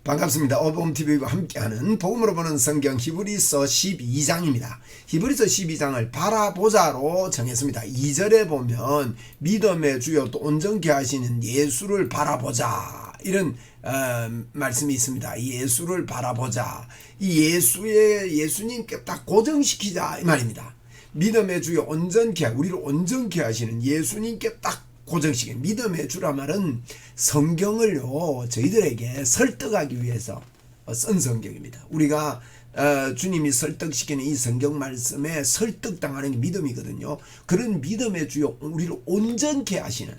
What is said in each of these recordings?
반갑습니다. 어범TV와 함께하는 복음으로 보는 성경 히브리서 12장입니다. 히브리서 12장을 바라보자로 정했습니다. 2절에 보면 믿음의 주요 또 온전케 하시는 예수를 바라보자 이런 말씀이 있습니다. 예수를 바라보자. 이 예수님께 딱 고정시키자 이 말입니다. 믿음의 주요 온전케 우리를 온전케 하시는 예수님께 딱 고정시켜. 믿음의 주라 말은 성경을요 저희들에게 설득하기 위해서 쓴 성경입니다. 우리가 주님이 설득시키는 이 성경 말씀에 설득당하는 게 믿음이거든요. 그런 믿음의 주요 우리를 온전케 하시는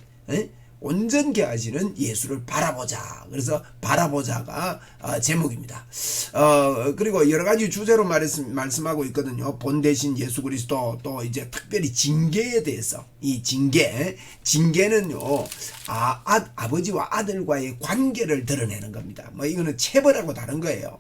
온전케 하시는 예수를 바라보자. 그래서 바라보자가 제목입니다. 그리고 여러 가지 주제로 말씀하고 있거든요. 본 대신 예수 그리스도, 또 이제 특별히 징계에 대해서 이 징계는요 아버지와 아들과의 관계를 드러내는 겁니다. 뭐 이거는 체벌하고 다른 거예요.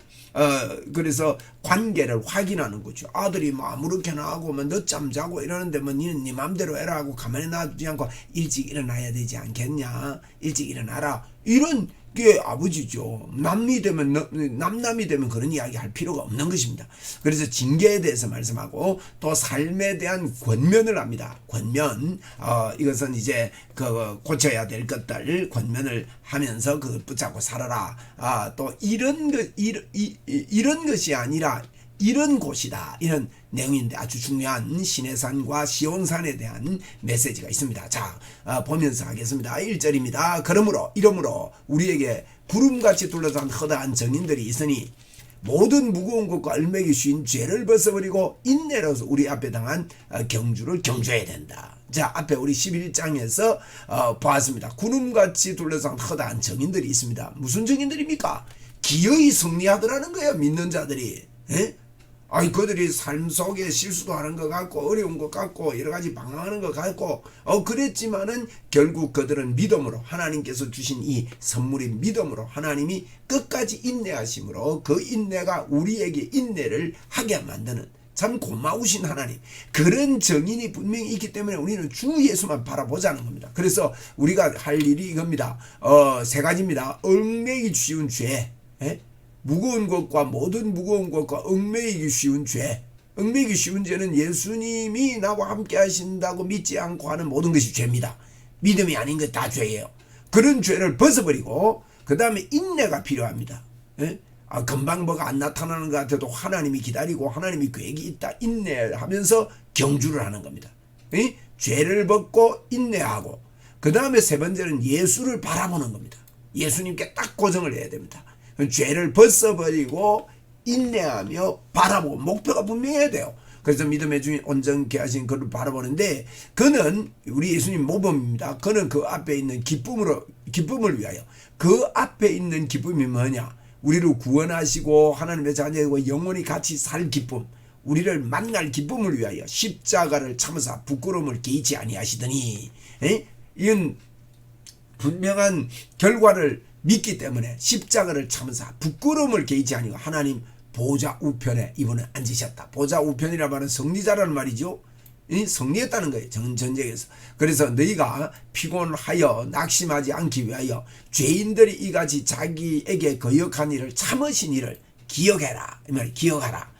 그래서 관계를 확인하는 거죠. 아들이 뭐 아무렇게나 하고 뭐 늦잠 자고 이러는데 뭐 니는 네 맘대로 해라 하고 가만히 놔두지 않고 일찍 일어나야 되지 않겠냐, 일찍 일어나라, 이런 게 아버지죠. 남이 되면 남남이 되면 그런 이야기 할 필요가 없는 것입니다. 그래서 징계에 대해서 말씀하고 또 삶에 대한 권면을 합니다. 권면, 이것은 이제 그 고쳐야 될 것들 권면을 하면서 그걸 붙잡고 살아라. 또 이런 것이 아니라 이런 곳이다, 이런 내용인데 아주 중요한 시내산과 시온산에 대한 메시지가 있습니다. 자, 보면서 하겠습니다. 1절입니다. 이러므로 우리에게 구름같이 둘러싼 허다한 정인들이 있으니 모든 무거운 것과 얼매기 쉬운 죄를 벗어버리고 인내로서 우리 앞에 당한 경주를 경주해야 된다. 자, 앞에 우리 11장에서 보았습니다. 구름같이 둘러싼 허다한 정인들이 있습니다. 무슨 정인들입니까? 기어이 승리하더라는 거예요. 믿는 자들이. 그들이 삶 속에 실수도 하는 것 같고 어려운 것 같고 여러 가지 방황하는 것 같고 그랬지만은 결국 그들은 믿음으로 하나님께서 주신 이 선물인 믿음으로 하나님이 끝까지 인내하심으로 그 인내가 우리에게 인내를 하게 만드는 참 고마우신 하나님, 그런 정인이 분명히 있기 때문에 우리는 주 예수만 바라보자는 겁니다. 그래서 우리가 할 일이 이겁니다. 세 가지입니다. 얽매이기 쉬운 죄, 무거운 것과 모든 무거운 것과 얽매이기 쉬운 죄. 얽매이기 쉬운 죄는 예수님이 나와 함께 하신다고 믿지 않고 하는 모든 것이 죄입니다. 믿음이 아닌 것 다 죄예요. 그런 죄를 벗어버리고 그 다음에 인내가 필요합니다. 금방 뭐가 안 나타나는 것 같아도 하나님이 기다리고 하나님이 계획이 있다 인내하면서 경주를 하는 겁니다. 죄를 벗고 인내하고 그 다음에 세 번째는 예수를 바라보는 겁니다. 예수님께 딱 고정을 해야 됩니다. 죄를 벗어버리고 인내하며 바라보고 목표가 분명해야 돼요. 그래서 믿음의 주인 온전케 하신 그를 바라보는데 그는 우리 예수님 모범입니다. 그는 그 앞에 있는 기쁨을 위하여, 그 앞에 있는 기쁨이 뭐냐? 우리를 구원하시고 하나님의 자녀되고 영원히 같이 살 기쁨, 우리를 만날 기쁨을 위하여 십자가를 참으사 부끄러움을 개의치 아니하시더니, 이건 분명한 결과를 믿기 때문에 십자가를 참으사 부끄러움을 개의치 아니고 하나님 보좌 우편에 이분은 앉으셨다. 보좌 우편이라 말은 승리자라는 말이죠. 승리했다는 거예요. 전쟁에서. 그래서 너희가 피곤하여 낙심하지 않기 위하여 죄인들이 이같이 자기에게 거역한 일을 참으신 일을 기억해라. 이 말 기억하라.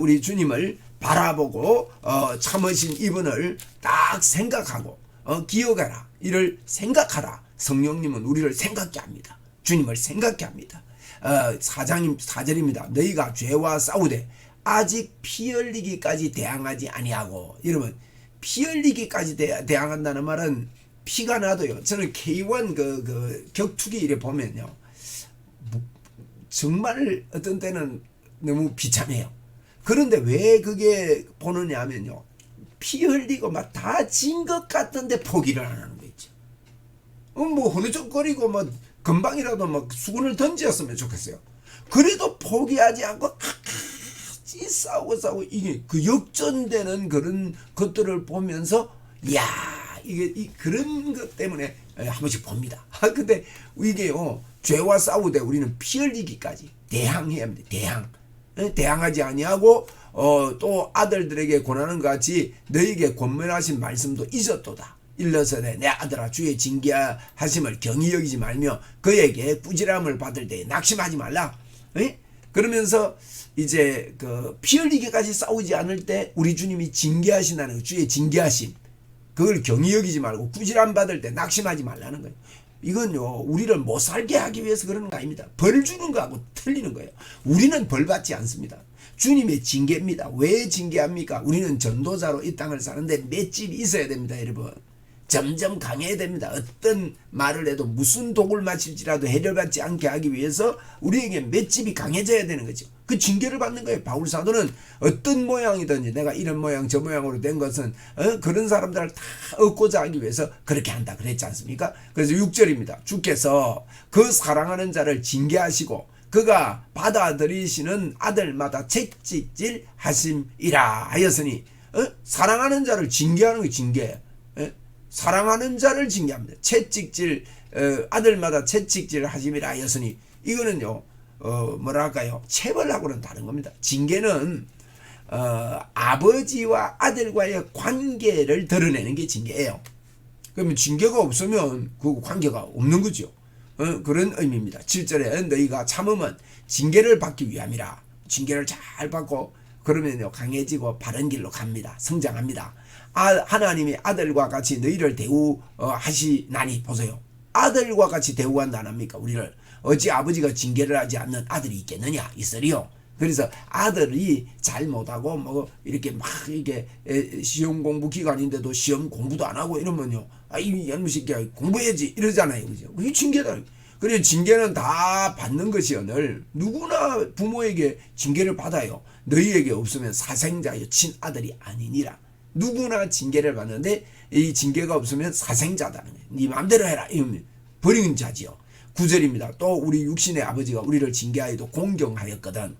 우리 주님을 바라보고 참으신 이분을 딱 생각하고 기억해라. 이를 생각하라. 성령님은 우리를 생각게 합니다. 주님을 생각게 합니다. 4절입니다. 너희가 죄와 싸우되 아직 피 흘리기까지 대항하지 아니하고. 여러분, 피 흘리기까지 대항한다는 말은 피가 나도요. 저는 K1 그 격투기 이래 보면요, 정말 어떤 때는 너무 비참해요. 그런데 왜 그게 보느냐 하면요, 피 흘리고 막 다 진 것 같은데 포기를 안 하는 거 있죠. 뭐 흐느적거리고 뭐 금방이라도 막 수군을 던졌으면 좋겠어요. 그래도 포기하지 않고 같이 싸우고 이게 그 역전되는 그런 것들을 보면서 이게 그런 것 때문에 한 번씩 봅니다. 근데 이게요, 죄와 싸우되 우리는 피 흘리기까지 대항해야 합니다. 대항하지 아니하고 또 아들들에게 권하는 것 같이 너희에게 권면하신 말씀도 잊었도다. 일러서되 내 아들아 주의 징계하심을 경히 여기지 말며 그에게 꾸지람을 받을 때에 낙심하지 말라. 에? 그러면서 이제 그 피 흘리기까지 싸우지 않을 때 우리 주님이 징계하신다는 주의 징계하심, 그걸 경히 여기지 말고 꾸지람 받을 때 낙심하지 말라는 거예요. 이건요 우리를 못 살게 하기 위해서 그러는 거 아닙니다. 벌 주는 거하고 틀리는 거예요. 우리는 벌 받지 않습니다. 주님의 징계입니다. 왜 징계합니까? 우리는 전도자로 이 땅을 사는데 맷집이 있어야 됩니다. 여러분, 점점 강해야 됩니다. 어떤 말을 해도 무슨 독을 마실지라도 해결받지 않게 하기 위해서 우리에게 맷집이 강해져야 되는 거죠. 그 징계를 받는 거예요. 바울 사도는 어떤 모양이든지 내가 이런 모양 저 모양으로 된 것은 그런 사람들을 다 얻고자 하기 위해서 그렇게 한다 그랬지 않습니까? 그래서 6절입니다. 주께서 그 사랑하는 자를 징계하시고 그가 받아들이시는 아들마다 채찍질 하심이라 하였으니 사랑하는 자를 징계하는 게 징계예요. 사랑하는 자를 징계합니다. 채찍질 아들마다 채찍질 하심이라 하였으니 이거는요 뭐랄까요 체벌하고는 다른 겁니다. 징계는 아버지와 아들과의 관계를 드러내는 게 징계예요. 그러면 징계가 없으면 그 관계가 없는 거죠. 그런 의미입니다. 7절에 너희가 참음은 징계를 받기 위함이라. 징계를 잘 받고 그러면요 강해지고 바른 길로 갑니다. 성장합니다. 하나님이 아들과 같이 너희를 대우하시나니. 보세요. 아들과 같이 대우한다 안 합니까? 우리를 어찌 아버지가 징계를 하지 않는 아들이 있겠느냐? 있으리요. 그래서 아들이 잘 못하고 뭐 이렇게 막 이게 시험 공부 기간인데도 시험 공부도 안 하고 이러면요, 이 연무 새끼야 공부해야지 이러잖아요. 그죠? 그게 징계다. 그래서 징계는 다 받는 것이요. 늘 누구나 부모에게 징계를 받아요. 너희에게 없으면 사생자여 친아들이 아니니라. 누구나 징계를 받는데 이 징계가 없으면 사생자다는 거예요. 네 마음대로 해라. 이러면 버린 자지요. 9절입니다. 또 우리 육신의 아버지가 우리를 징계하여도 공경하였거든.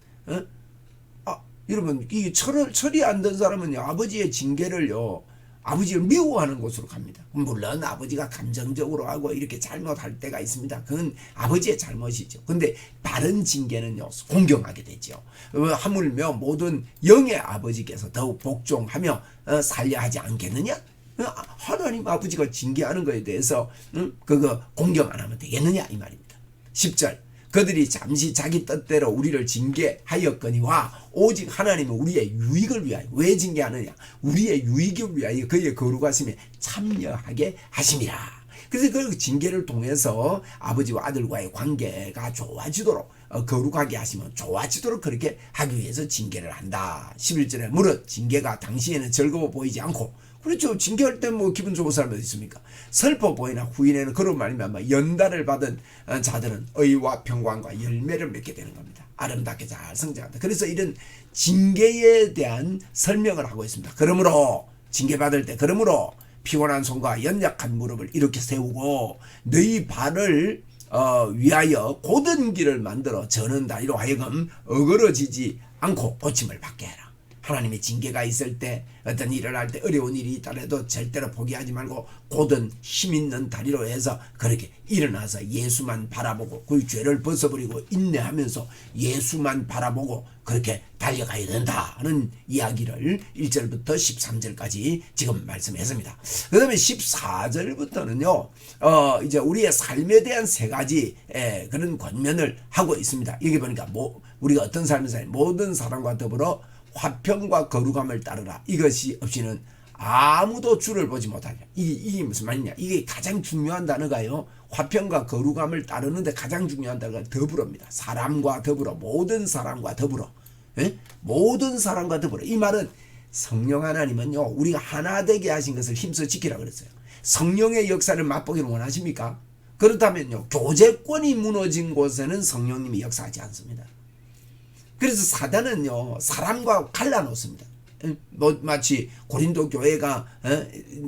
여러분 이 철이 안 든 사람은요 아버지의 징계를요 아버지를 미워하는 곳으로 갑니다. 물론 아버지가 감정적으로 하고 이렇게 잘못할 때가 있습니다. 그건 아버지의 잘못이죠. 근데 바른 징계는요 공경하게 되죠. 하물며 모든 영의 아버지께서 더욱 복종하며 살려 하지 않겠느냐? 하나님 아버지가 징계하는 것에 대해서 그거 공경 안 하면 되겠느냐 이 말입니다. 10절 그들이 잠시 자기 뜻대로 우리를 징계하였거니와 오직 하나님은 우리의 유익을 위하여. 왜 징계하느냐? 우리의 유익을 위하여 그의 거룩하심에 참여하게 하심이라. 그래서 그 징계를 통해서 아버지와 아들과의 관계가 좋아지도록 거룩하게 하시면 좋아지도록 그렇게 하기 위해서 징계를 한다. 11절에 무릇 징계가 당시에는 즐거워 보이지 않고. 그렇죠. 징계할 때 뭐 기분 좋은 사람이 어디 있습니까? 슬퍼 보이나 후인에는 그런 말이면 연단을 받은 자들은 의와 평강과 열매를 맺게 되는 겁니다. 아름답게 잘 성장한다. 그래서 이런 징계에 대한 설명을 하고 있습니다. 그러므로 징계받을 때 그러므로 피곤한 손과 연약한 무릎을 이렇게 세우고 너희 발을 위하여 곧은 길을 만들어 저는 다리로 하여금 어그러지지 않고 고침을 받게 해라. 하나님의 징계가 있을 때 어떤 일을 할 때 어려운 일이 있더라도 절대로 포기하지 말고 곧은 힘있는 다리로 해서 그렇게 일어나서 예수만 바라보고 그 죄를 벗어버리고 인내하면서 예수만 바라보고 그렇게 달려가야 된다는 이야기를 1절부터 13절까지 지금 말씀했습니다. 그 다음에 14절부터는요 이제 우리의 삶에 대한 세 가지 그런 권면을 하고 있습니다. 여기 보니까 우리가 어떤 삶을 살아요? 모든 사람과 더불어 화평과 거룩함을 따르라. 이것이 없이는 아무도 주를 보지 못하리라. 이게 무슨 말이냐? 이게 가장 중요한 단어가요. 화평과 거룩함을 따르는데 가장 중요한 단어가 더불어입니다. 사람과 더불어, 모든 사람과 더불어, 모든 사람과 더불어. 이 말은 성령 하나님은요 우리가 하나 되게 하신 것을 힘써 지키라 그랬어요. 성령의 역사를 맛보기를 원하십니까? 그렇다면요 교제권이 무너진 곳에는 성령님이 역사하지 않습니다. 그래서 사단은요 사람과 갈라놓습니다. 마치 고린도 교회가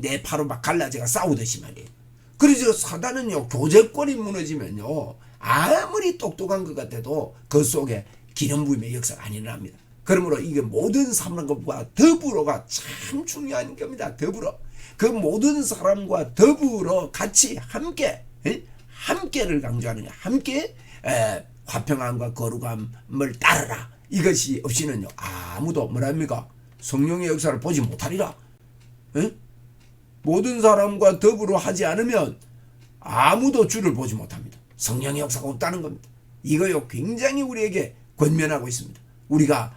내 파로 막 갈라져가 싸우듯이 말이에요. 그래서 사단은요 교제권이 무너지면요 아무리 똑똑한 것 같아도 그 속에 기름 부음의 역사가 안 일어납니다. 그러므로 이게 모든 사람과 더불어가 참 중요한 겁니다. 더불어 그 모든 사람과 더불어 같이 함께를 강조하는 거야. 함께 화평함과 거룩함을 따르라. 이것이 없이는요 아무도 뭐랍니까? 성령의 역사를 보지 못하리라. 모든 사람과 더불어 하지 않으면 아무도 주를 보지 못합니다. 성령의 역사가 없다는 겁니다. 이거요 굉장히 우리에게 권면하고 있습니다. 우리가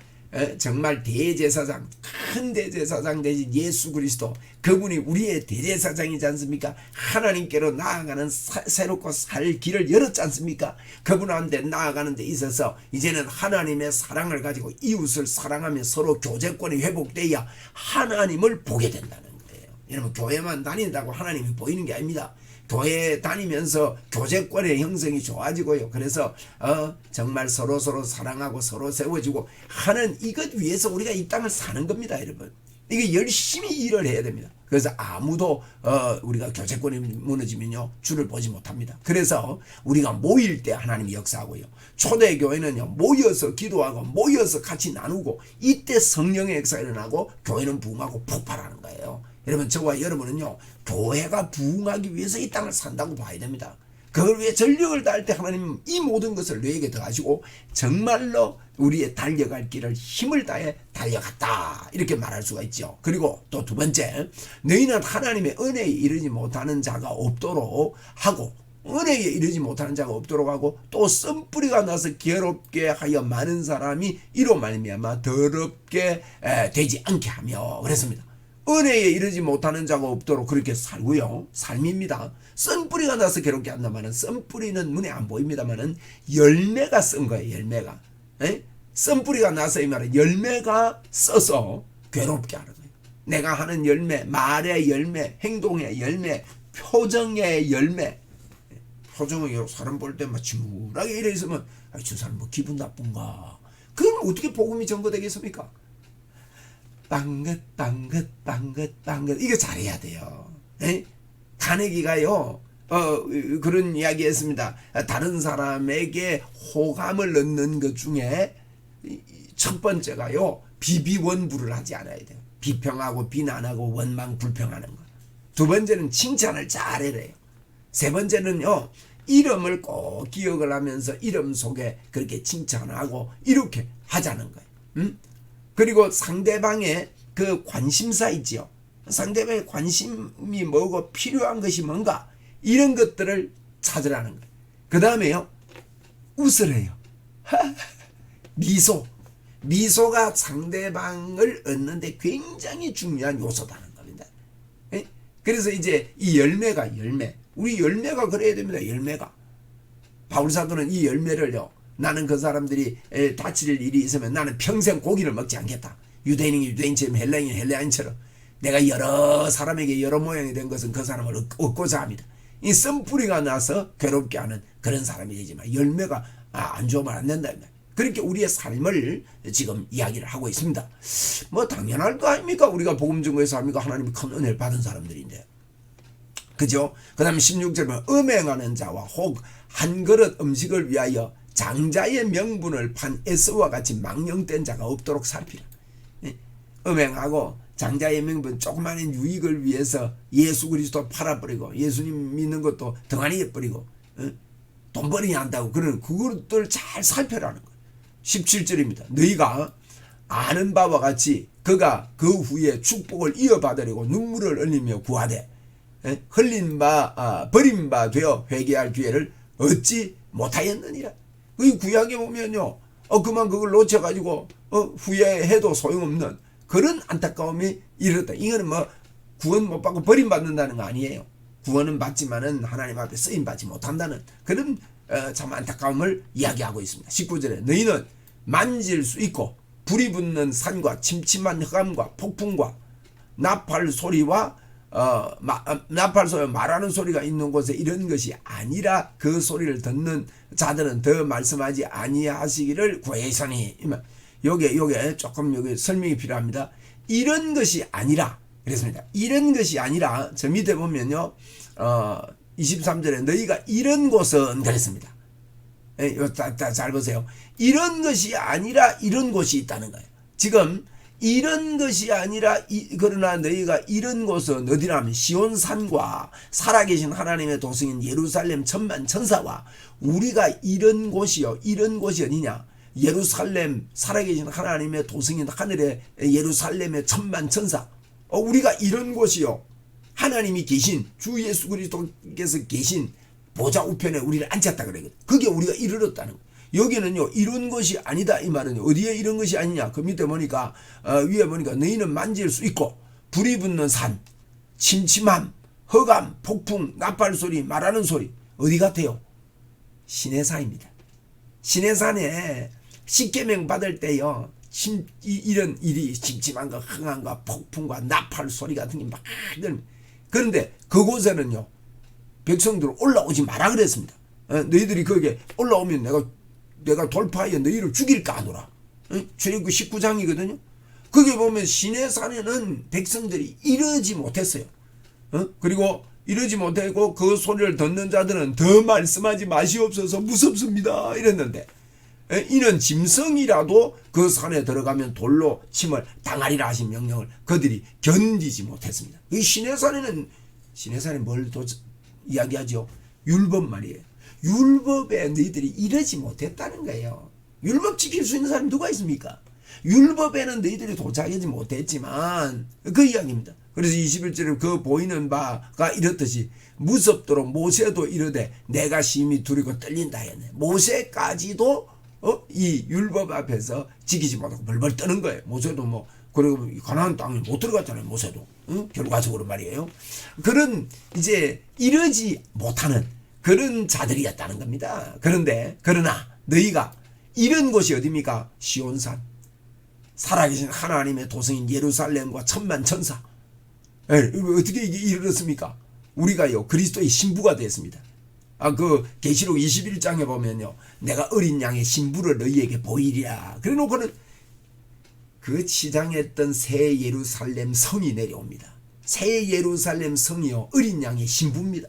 정말 대제사장, 큰 대제사장 되신 예수 그리스도, 그분이 우리의 대제사장이지 않습니까? 하나님께로 나아가는 새롭고 살 길을 열었지 않습니까? 그분한테 나아가는 데 있어서 이제는 하나님의 사랑을 가지고 이웃을 사랑하며 서로 교제권이 회복돼야 하나님을 보게 된다는 거예요. 여러분, 교회만 다닌다고 하나님이 보이는 게 아닙니다. 교회 다니면서 교제권의 형성이 좋아지고요. 그래서 정말 서로 사랑하고 서로 세워지고 하는 이것 위해서 우리가 이 땅을 사는 겁니다, 여러분. 이게 열심히 일을 해야 됩니다. 그래서 아무도 우리가 교제권이 무너지면요 주를 보지 못합니다. 그래서 우리가 모일 때 하나님이 역사하고요. 초대교회는요 모여서 기도하고 모여서 같이 나누고 이때 성령의 역사가 일어나고 교회는 부흥하고 폭발하는 거예요. 여러분, 저와 여러분은요 교회가 부흥하기 위해서 이 땅을 산다고 봐야 됩니다. 그걸 위해 전력을 다할 때 하나님 이 모든 것을 너에게 더하시고 정말로 우리의 달려갈 길을 힘을 다해 달려갔다, 이렇게 말할 수가 있죠. 그리고 또 두 번째, 너희는 하나님의 은혜에 이르지 못하는 자가 없도록 하고, 은혜에 이르지 못하는 자가 없도록 하고, 또 썸뿌리가 나서 괴롭게 하여 많은 사람이 이로 말미암아 더럽게 되지 않게 하며 그랬습니다. 은혜에 이르지 못하는 자가 없도록 그렇게 살고요. 삶입니다. 썬뿌리가 나서 괴롭게 한다마는, 썬뿌리는 눈에 안 보입니다마는 열매가 쓴 거예요. 열매가. 썬뿌리가 나서 이 말은 열매가 써서 괴롭게 하는 거예요. 내가 하는 열매, 말의 열매, 행동의 열매, 표정의 열매. 표정은 사람 볼 때 막 침울하게 이래 있으면 저 사람 뭐 기분 나쁜가. 그럼 어떻게 복음이 전거되겠습니까? 빵긋 이거 잘해야 돼요. 가네기가요 그런 이야기 했습니다. 다른 사람에게 호감을 얻는 것 중에 첫 번째가요 비비원부를 하지 않아야 돼요. 비평하고 비난하고 원망 불평하는 거. 두 번째는 칭찬을 잘해래요. 세 번째는요 이름을 꼭 기억을 하면서 이름 속에 그렇게 칭찬하고 이렇게 하자는 거예요. 그리고 상대방의 그 관심사 있지요. 상대방의 관심이 뭐고 필요한 것이 뭔가 이런 것들을 찾으라는 거예요. 그 다음에요 웃으래요. 미소가 상대방을 얻는데 굉장히 중요한 요소다는 겁니다. 그래서 이제 이 열매 우리 열매가 그래야 됩니다. 열매가 바울사도는 이 열매를요 나는 그 사람들이 다칠 일이 있으면 나는 평생 고기를 먹지 않겠다. 유대인이 유대인처럼 헬라인이 헬라인처럼 내가 여러 사람에게 여러 모양이 된 것은 그 사람을 얻고자 합니다. 이 썬뿌리가 나서 괴롭게 하는 그런 사람이 되지만 열매가 안 좋으면 안 된다. 그렇게 우리의 삶을 지금 이야기를 하고 있습니다. 뭐 당연할 거 아닙니까? 우리가 복음 전거에서 합니까? 하나님이 큰 은혜를 받은 사람들인데. 그죠? 그 다음에 16절은 음행하는 자와 혹 한 그릇 음식을 위하여 장자의 명분을 판 에서와 같이 망령된 자가 없도록 살피라. 음행하고 장자의 명분, 조그마한 유익을 위해서 예수 그리스도 팔아버리고 예수님 믿는 것도 등한히 버리고 돈벌이 한다고 그런 그것들 잘 살펴라는 거예요. 17절입니다. 너희가 아는 바와 같이 그가 그 후에 축복을 이어받으려고 눈물을 흘리며 구하되 흘린 바 버린 바 되어 회개할 기회를 얻지 못하였느니라. 그 구약에 보면요 그만 그걸 놓쳐가지고 후회해도 소용없는 그런 안타까움이 이르렀다. 이거는 뭐 구원 못 받고 버림받는다는 거 아니에요. 구원은 받지만은 하나님 앞에 쓰임받지 못한다는 그런 참 안타까움을 이야기하고 있습니다. 19절에 너희는 만질 수 있고 불이 붙는 산과 침침한 흑암과 폭풍과 나팔 소리와 나팔 소리 말하는 소리가 있는 곳에 이런 것이 아니라 그 소리를 듣는 자들은 더 말씀하지 아니하시기를 구하시니. 요게 조금 여기 설명이 필요합니다. 이런 것이 아니라 그랬습니다. 이런 것이 아니라 저 밑에 보면요 23절에 너희가 이런 곳은 그랬습니다. 잘 보세요. 이런 것이 아니라 이런 곳이 있다는 거예요. 지금 이런 것이 아니라 그러나 너희가 이런 곳은 어디라면 시온산과 살아계신 하나님의 도성인 예루살렘 천만 천사와 우리가 이런 곳이요. 이런 곳이 어디냐? 예루살렘 살아계신 하나님의 도성인 하늘의 예루살렘의 천만 천사. 우리가 이런 곳이요. 하나님이 계신 주 예수 그리스도께서 계신 보좌 우편에 우리를 앉혔다 그러거든. 그게 우리가 이르렀다는 거예요. 여기는요 이런 것이 아니다 이 말은 어디에 이런 것이 아니냐. 그 밑에 보니까 위에 보니까 너희는 만질 수 있고 불이 붙는 산, 침침함, 흑암, 폭풍, 나팔 소리, 말하는 소리 어디 같아요? 시내산입니다. 시내산에 십계명 받을 때요 이런 일이 침침함과 흥함과 폭풍과 나팔 소리 같은 게 막 그런데 그곳에는요 백성들 올라오지 마라 그랬습니다. 너희들이 거기에 올라오면 내가 돌파하여 너희를 죽일까 하노라. 출애굽 19장이거든요. 거기 보면 시내산에는 백성들이 이러지 못했어요. 그리고 이러지 못하고 그 소리를 듣는 자들은 더 말씀하지 마시옵소서 무섭습니다 이랬는데 이는 짐승이라도 그 산에 들어가면 돌로 침을 당하리라 하신 명령을 그들이 견디지 못했습니다. 이 시내산에 뭘 이야기하죠? 율법 말이에요. 율법에 너희들이 이러지 못했다는 거예요. 율법 지킬 수 있는 사람이 누가 있습니까? 율법에는 너희들이 도착하지 못했지만 그 이야기입니다. 그래서 21절에 그 보이는 바가 이렇듯이 무섭도록 모세도 이르되 내가 심히 두리고 떨린다 했네. 모세까지도 이 율법 앞에서 지키지 못하고 벌벌 떠는 거예요. 모세도 그리고 가나안 땅에 못 들어갔잖아요. 모세도 결과적으로 말이에요. 그런 이제 이러지 못하는 그런 자들이었다는 겁니다. 그러나 너희가 이런 곳이 어디입니까? 시온산, 살아계신 하나님의 도성인 예루살렘과 천만 천사. 어떻게 이게 이르렀습니까? 우리가요 그리스도의 신부가 됐습니다. 그 계시록 21장에 보면요 내가 어린 양의 신부를 너희에게 보이리라 그래 놓고는 그 치장했던 새 예루살렘 성이 내려옵니다. 새 예루살렘 성이요 어린 양의 신부입니다.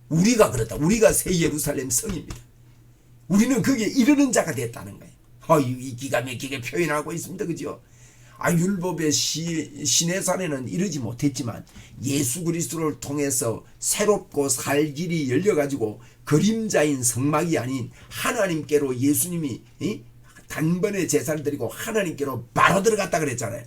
우리가 그렇다. 우리가 새 예루살렘 성입니다. 우리는 거기에 이르는 자가 됐다는 거예요. 이 기가 막히게 표현하고 있습니다. 그죠? 율법의 시내산에는 이르지 못했지만 예수 그리스도를 통해서 새롭고 살 길이 열려가지고 그림자인 성막이 아닌 하나님께로 예수님이 단번에 제사를 드리고 하나님께로 바로 들어갔다 그랬잖아요.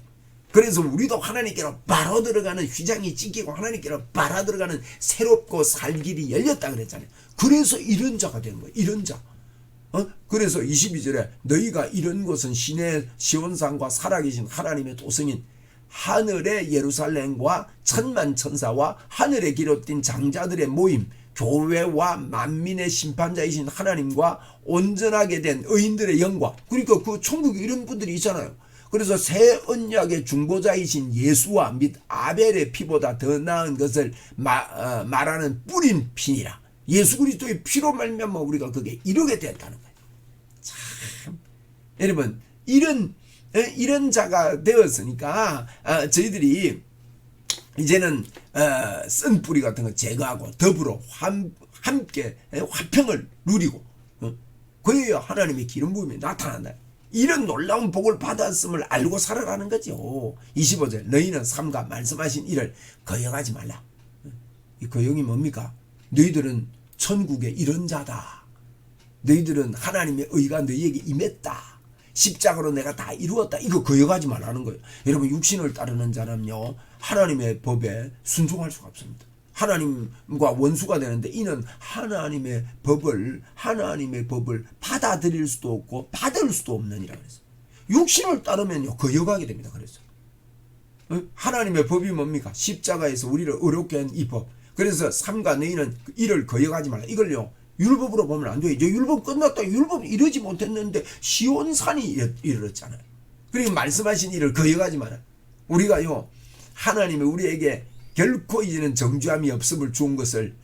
그래서 우리도 하나님께로 바로 들어가는 휘장이 찢기고 하나님께로 바로 들어가는 새롭고 살 길이 열렸다 그랬잖아요. 그래서 이런 자가 된 거예요. 이런 자. 그래서 22절에 너희가 이런 곳은 시온산과 살아계신 하나님의 도성인 하늘의 예루살렘과 천만 천사와 하늘에 기록된 장자들의 모임 교회와 만민의 심판자이신 하나님과 온전하게 된 의인들의 영광. 그러니까 그 천국에 이런 분들이 있잖아요. 그래서 새 언약의 중보자이신 예수와 및 아벨의 피보다 더 나은 것을 말하는 뿌린 피니라. 예수 그리스도의 피로 말미암아 우리가 그게 이루게 됐다는 거예요. 참 여러분 이런 자가 되었으니까 저희들이 이제는 쓴 뿌리 같은 거 제거하고 더불어 함께 화평을 누리고 그래야 하나님의 기름 부음이 나타난다. 이런 놀라운 복을 받았음을 알고 살아가는 거죠. 25절 너희는 삼가 말씀하신 이를 거역하지 말라. 이 거역이 뭡니까? 너희들은 천국의 이런 자다. 너희들은 하나님의 의가 너희에게 임했다. 십자가로 내가 다 이루었다. 이거 거역하지 말라는 거예요. 여러분 육신을 따르는 자는요 하나님의 법에 순종할 수가 없습니다. 하나님과 원수가 되는데 이는 하나님의 법을 받아들일 수도 없고 받을 수도 없느니라 그랬어요. 육신을 따르면요 거역하게 됩니다. 그래서 하나님의 법이 뭡니까? 십자가에서 우리를 어렵게 한 이 법. 그래서 삼가 너희는 이를 거역하지 말라. 이걸요 율법으로 보면 안 돼요. 이제 율법 끝났다. 율법 이러지 못했는데 시온산이 이르렀잖아요. 그리고 말씀하신 이를 거역하지 마라. 우리가요 하나님이 우리에게 결코 이제는 정죄함이 없음을 주은 것을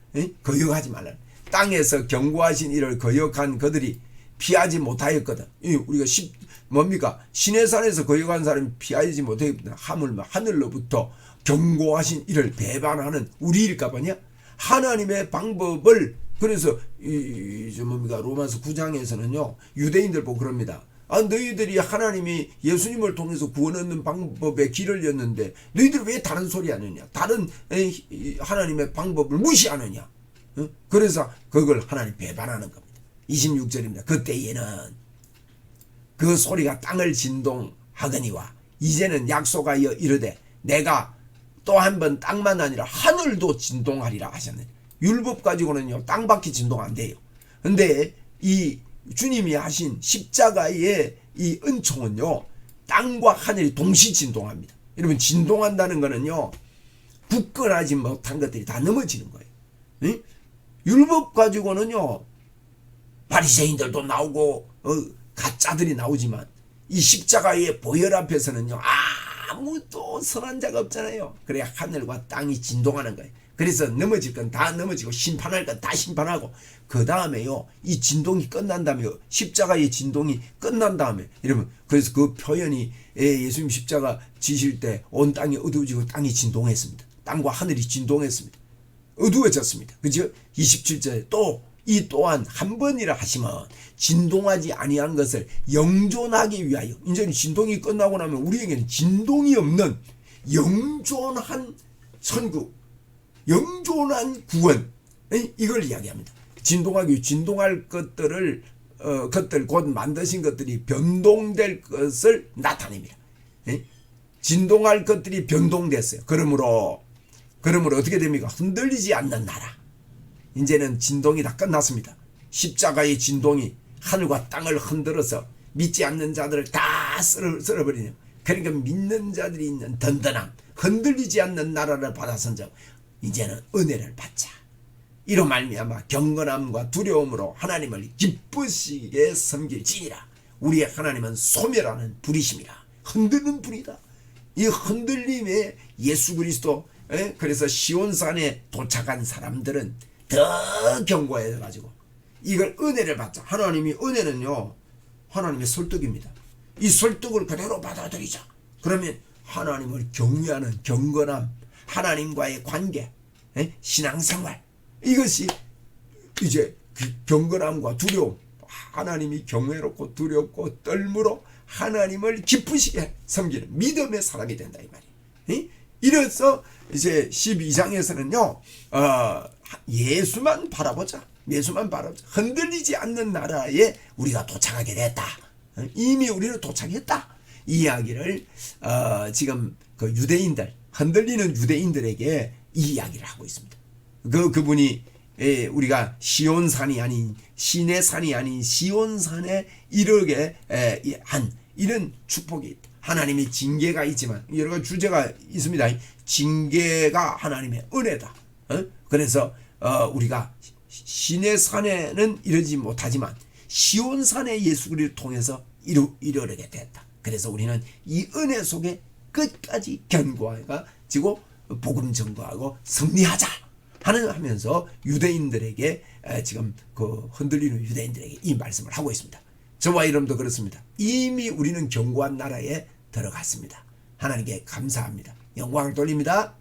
거역하지 말라. 땅에서 경고하신 이를 거역한 그들이 피하지 못하였거든. 우리가 뭡니까? 시내산에서 거역한 사람이 피하지 못하였거든. 하늘로부터 경고하신 이를 배반하는 우리일까 보냐? 하나님의 방법을 그래서 뭡니까? 로마서 9장에서는요 유대인들 보고 그럽니다. 너희들이 하나님이 예수님을 통해서 구원 얻는 방법의 길을 였는데 너희들 왜 다른 소리 하느냐? 다른 하나님의 방법을 무시하느냐? 그래서 그걸 하나님 배반하는 겁니다. 26절입니다. 그때에는 그 소리가 땅을 진동하거니와 이제는 약속하여 이르되 내가 또 한 번 땅만 아니라 하늘도 진동하리라 하셨네. 율법 가지고는요 땅밖에 진동 안 돼요. 근데 이 주님이 하신 십자가의 이 은총은요 땅과 하늘이 동시 진동합니다. 여러분 진동한다는 거는요 굳건하지 못한 것들이 다 넘어지는 거예요. 응? 율법 가지고는요 바리새인들도 나오고 가짜들이 나오지만 이 십자가의 보혈 앞에서는요 아무도 선한 자가 없잖아요. 그래야 하늘과 땅이 진동하는 거예요. 그래서 넘어질 건 다 넘어지고 심판할 건 다 심판하고 그 다음에요 이 진동이 끝난 다음에 십자가의 진동이 끝난 다음에 여러분 그래서 그 표현이 예수님 십자가 지실 때 온 땅이 어두워지고 땅이 진동했습니다. 땅과 하늘이 진동했습니다. 어두워졌습니다. 그죠? 27절에 또 이 또한 한 번이라 하시면 진동하지 아니한 것을 영존하기 위하여 이제는 진동이 끝나고 나면 우리에게는 진동이 없는 영존한 천국 영존한 구원 이걸 이야기합니다. 진동할 것들을 것들 곧 만드신 것들이 변동될 것을 나타냅니다. 진동할 것들이 변동됐어요. 그러므로 어떻게 됩니까? 흔들리지 않는 나라. 이제는 진동이 다 끝났습니다. 십자가의 진동이 하늘과 땅을 흔들어서 믿지 않는 자들을 다 쓸어버리네요. 그러니까 믿는 자들이 있는 든든함, 흔들리지 않는 나라를 받아선 자 이제는 은혜를 받자. 이로 말미암아 경건함과 두려움으로 하나님을 기쁘시게 섬길지니라. 우리의 하나님은 소멸하는 불이심이라. 흔드는 불이다. 이 흔들림에 예수 그리스도 그래서 시온산에 도착한 사람들은 더 견고해 가지고 이걸 은혜를 받자. 하나님이 은혜는요 하나님의 설득입니다. 이 설득을 그대로 받아들이자. 그러면 하나님을 경외하는 경건함, 하나님과의 관계, 신앙생활 이것이 이제 경건함과 두려움, 하나님이 경외롭고 두렵고 떨므로 하나님을 기쁘시게 섬기는 믿음의 사람이 된다 이 말이에요. 이래서 이제 12장에서는요 예수만 바라보자. 흔들리지 않는 나라에 우리가 도착하게 됐다. 이미 우리는 도착했다. 이 이야기를 지금 그 유대인들 흔들리는 유대인들에게 이 이야기를 하고 있습니다. 그분이 우리가 시온산이 아닌 신의 산이 아닌 시온산에 이르게 한 이런 축복이 있다. 하나님의 징계가 있지만 여러 가지 주제가 있습니다. 징계가 하나님의 은혜다. 그래서 우리가 신의 산에는 이르지 못하지만 시온산의 예수 그리스도를 통해서 이르게 됐다. 그래서 우리는 이 은혜 속에 끝까지 견고해가지고 복음 전거하고 승리하자 하면서 유대인들에게 지금 그 흔들리는 유대인들에게 이 말씀을 하고 있습니다. 저와 여러분도 그렇습니다. 이미 우리는 견고한 나라에 들어갔습니다. 하나님께 감사합니다. 영광을 돌립니다.